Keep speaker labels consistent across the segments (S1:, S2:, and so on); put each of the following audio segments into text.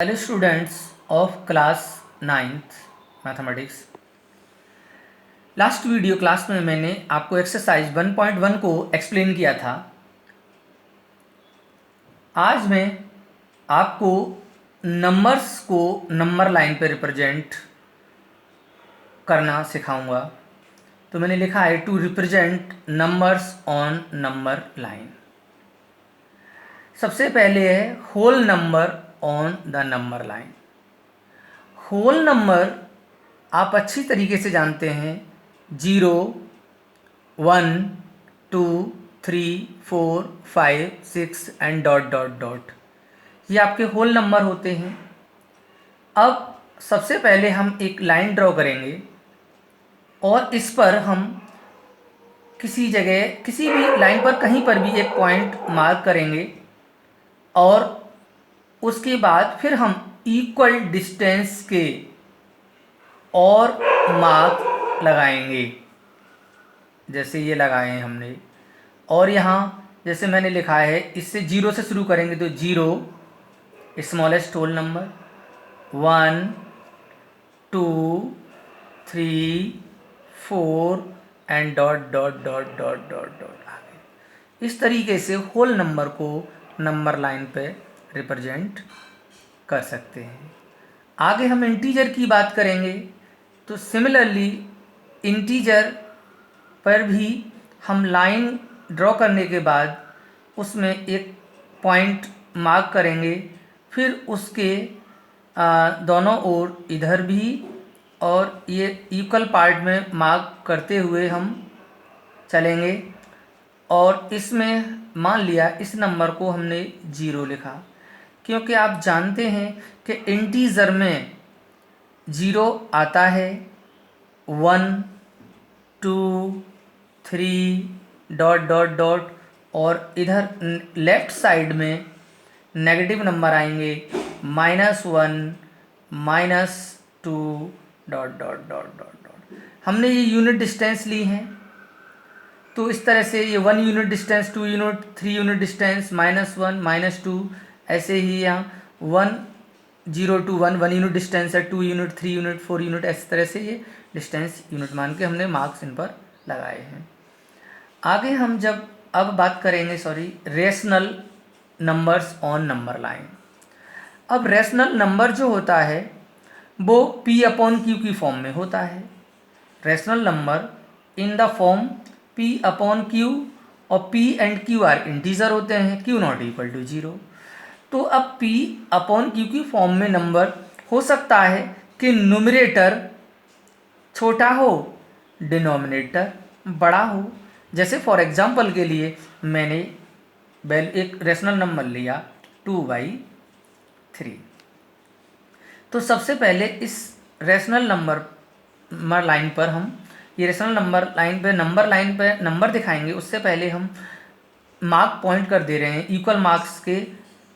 S1: Hello students of class 9th mathematics. Last video class में मैंने आपको एक्सरसाइज 1.1 को एक्सप्लेन किया था। आज मैं आपको नंबर्स को नंबर लाइन पे रिप्रेजेंट करना सिखाऊंगा। तो मैंने लिखा है to represent numbers on number line. सबसे पहले है whole number on the number line. Whole number आप अच्छी तरीके से जानते हैं, 0, 1, 2, 3, 4, 5, 6 एंड डॉट डॉट डॉट, ये आपके होल नंबर होते हैं। अब सबसे पहले हम एक लाइन ड्रॉ करेंगे और इस पर हम किसी जगह, किसी भी लाइन पर कहीं पर भी एक पॉइंट मार्क करेंगे और उसके बाद फिर हम इक्वल डिस्टेंस के और मार्क लगाएंगे, जैसे ये लगाए हैं हमने। और यहाँ जैसे मैंने लिखा है, इससे 0 से शुरू करेंगे तो 0 smallest whole number, 1, 2, 3, 4 and dot dot dot dot dot dot आगे। इस तरीके से होल नंबर को नंबर लाइन पे रिप्रेजेंट कर सकते हैं। आगे हम इंटीजर की बात करेंगे तो सिमिलरली इंटीजर पर भी हम लाइन ड्रॉ करने के बाद उसमें एक पॉइंट मार्क करेंगे, फिर उसके दोनों ओर इधर भी और ये इक्वल पार्ट में मार्क करते हुए हम चलेंगे। और इसमें मान लिया इस नंबर को हमने 0 लिखा, क्योंकि आप जानते हैं कि इंटीजर में 0 आता है, 1, 2, 3 डॉट डॉट डॉट, और इधर लेफ्ट साइड में नेगेटिव नंबर आएंगे, -1, -2 dot dot dot dot dot. हमने ये यूनिट डिस्टेंस ली है, तो इस तरह से ये 1 unit distance, 2 unit, 3 unit distance, -1, -2, ऐसे ही यहाँ 1, 0 to 1 1 यूनिट डिस्टेंस है, 2 यूनिट, 3 यूनिट, 4 यूनिट, इस तरह से ये डिस्टेंस यूनिट मान के हमने मार्क्स इन पर लगाए हैं। आगे हम जब अब बात करेंगे rational numbers on number line. अब रेशनल नंबर जो होता है वो P/Q की फॉर्म में होता है। Rational number in the form P/Q, और P and Q are integer होते हैं, Q नॉट इक्वल टू 0। तो अब P/Q की फॉर्म में नंबर हो सकता है कि न्यूमरेटर छोटा हो, डिनोमिनेटर बड़ा हो। जैसे फॉर एग्जांपल के लिए मैंने एक रेशनल नंबर लिया 2/3। तो सबसे पहले इस रेशनल नंबर लाइन पर हम ये रेशनल नंबर लाइन पे नंबर दिखाएंगे, उससे पहले हम मार्क पॉइंट कर दे रहे हैं, इक्वल मार्क्स के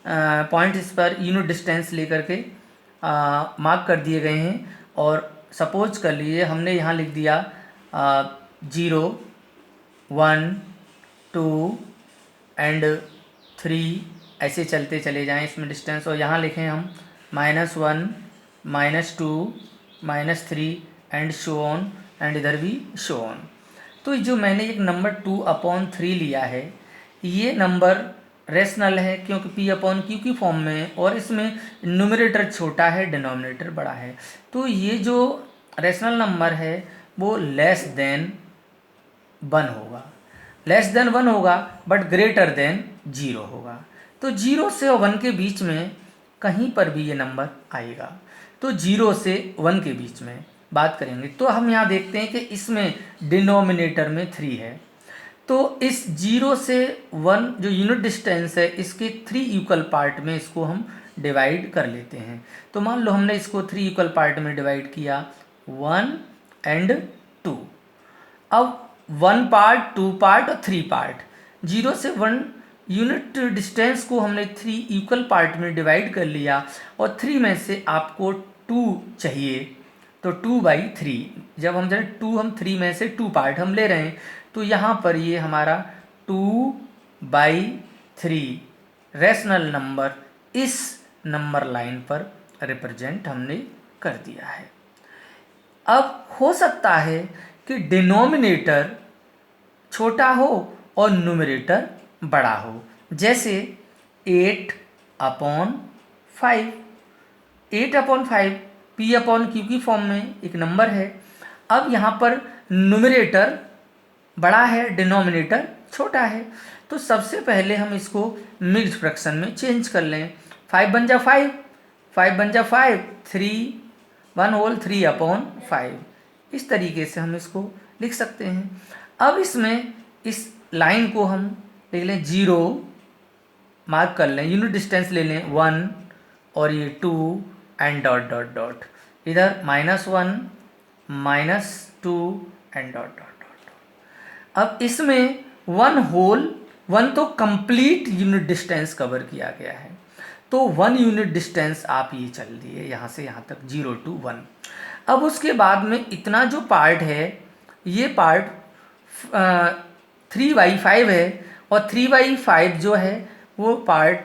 S1: पॉइंट इस पर यूनिट डिस्टेंस लेकर के मार्क कर दिए गए हैं। और सपोज कर लीजिए हमने यहाँ लिख दिया 0, 1, 2 एंड 3, ऐसे चलते चले जाएं इसमें डिस्टेंस। और यहाँ लिखें हम -1, -2, -3 एंड शो ऑन, एंड इधर भी शो ऑन। तो जो मैंने एक नंबर 2/3 लिया है, ये नंबर रेशनल है क्योंकि P/Q की फॉर्म में है और इसमें न्यूमरेटर छोटा है, डिनोमिनेटर बड़ा है। तो ये जो रेशनल नंबर है वो लेस देन 1 होगा, बट ग्रेटर देन 0 होगा। तो 0 से 1 के बीच में कहीं पर भी ये नंबर आएगा। तो 0 से 1 के बीच में बात करेंगे तो हम यहाँ देखते हैं कि इसमें डिनोमिनेटर में 3 है। तो इस 0 से 1 जो यूनिट डिस्टेंस है, इसके 3 इक्वल पार्ट में इसको हम डिवाइड कर लेते हैं। तो मान लो हमने इसको 3 इक्वल पार्ट में डिवाइड किया, 1 एंड 2। अब 1 पार्ट, 2 पार्ट और 3 पार्ट, 0 से 1 यूनिट डिस्टेंस को हमने 3 इक्वल पार्ट में डिवाइड कर लिया, और 3 में से आपको 2 चाहिए, तो 2/3। जब हम 3 में से 2 पार्ट हम ले रहे हैं, तो यहाँ पर ये हमारा 2/3 रेशनल नंबर इस नंबर लाइन पर रिप्रेजेंट हमने कर दिया है। अब हो सकता है कि डिनोमिनेटर छोटा हो और न्यूमरेटर बड़ा हो, जैसे 8/5। 8/5 P/Q की फॉर्म में एक नंबर है। अब यहाँ पर न्यूमरेटर बड़ा है, डिनोमिनेटर छोटा है, तो सबसे पहले हम इसको मिक्स्ड फ्रैक्शन में चेंज कर लें। 5 बन जा 5, 5 बन जा 5, 3 1 होल 3/5। इस तरीके से हम इसको लिख सकते हैं। अब इसमें इस लाइन को हम लिख लें 0, मार्क कर लें, यूनिट डिस्टेंस ले लें 1 और ये 2 एंड डॉट डॉट डॉट, इधर -1 -2 एंड डॉट डॉट डॉट। अब इसमें 1 होल 1 तो कंप्लीट यूनिट डिस्टेंस कवर किया गया है, तो 1 यूनिट डिस्टेंस आप ये चल दिए यहाँ से यहाँ तक 0 to 1। अब उसके बाद में इतना जो पार्ट है, ये पार्ट 3/5 है, और 3/5 जो है वो पार्ट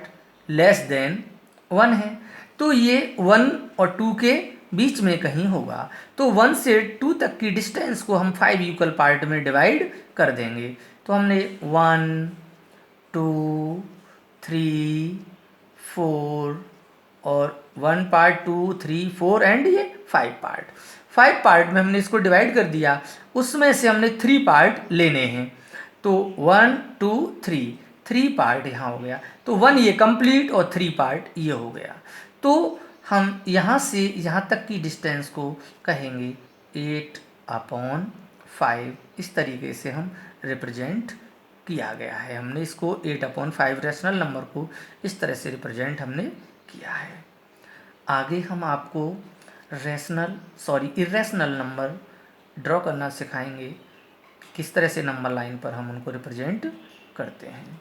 S1: लेस देन 1 है, तो ये 1 और 2 के बीच में कहीं होगा। तो 1 से 2 तक की डिस्टेंस को हम 5 इक्वल पार्ट में डिवाइड कर देंगे। तो हमने 1 2 3 4 और 1 पार्ट 2 3 4 एंड ये 5 पार्ट में हमने इसको डिवाइड कर दिया। उसमें से हमने 3 पार्ट लेने हैं, तो 1 2 3 पार्ट यहाँ हो गया, तो 1 ये कंप्लीट और 3 पार्ट ये हो गया। तो हम यहाँ से यहाँ तक की डिस्टेंस को कहेंगे 8/5। इस तरीके से हम रिप्रेजेंट किया गया है। हमने इसको 8/5 रैशनल नंबर को इस तरह से रिप्रेजेंट हमने किया है। आगे हम आपको इरेशनल नंबर ड्रॉ करना सिखाएंगे, किस तरह से नंबर लाइन पर हम उनको रिप्रेजेंट करते हैं।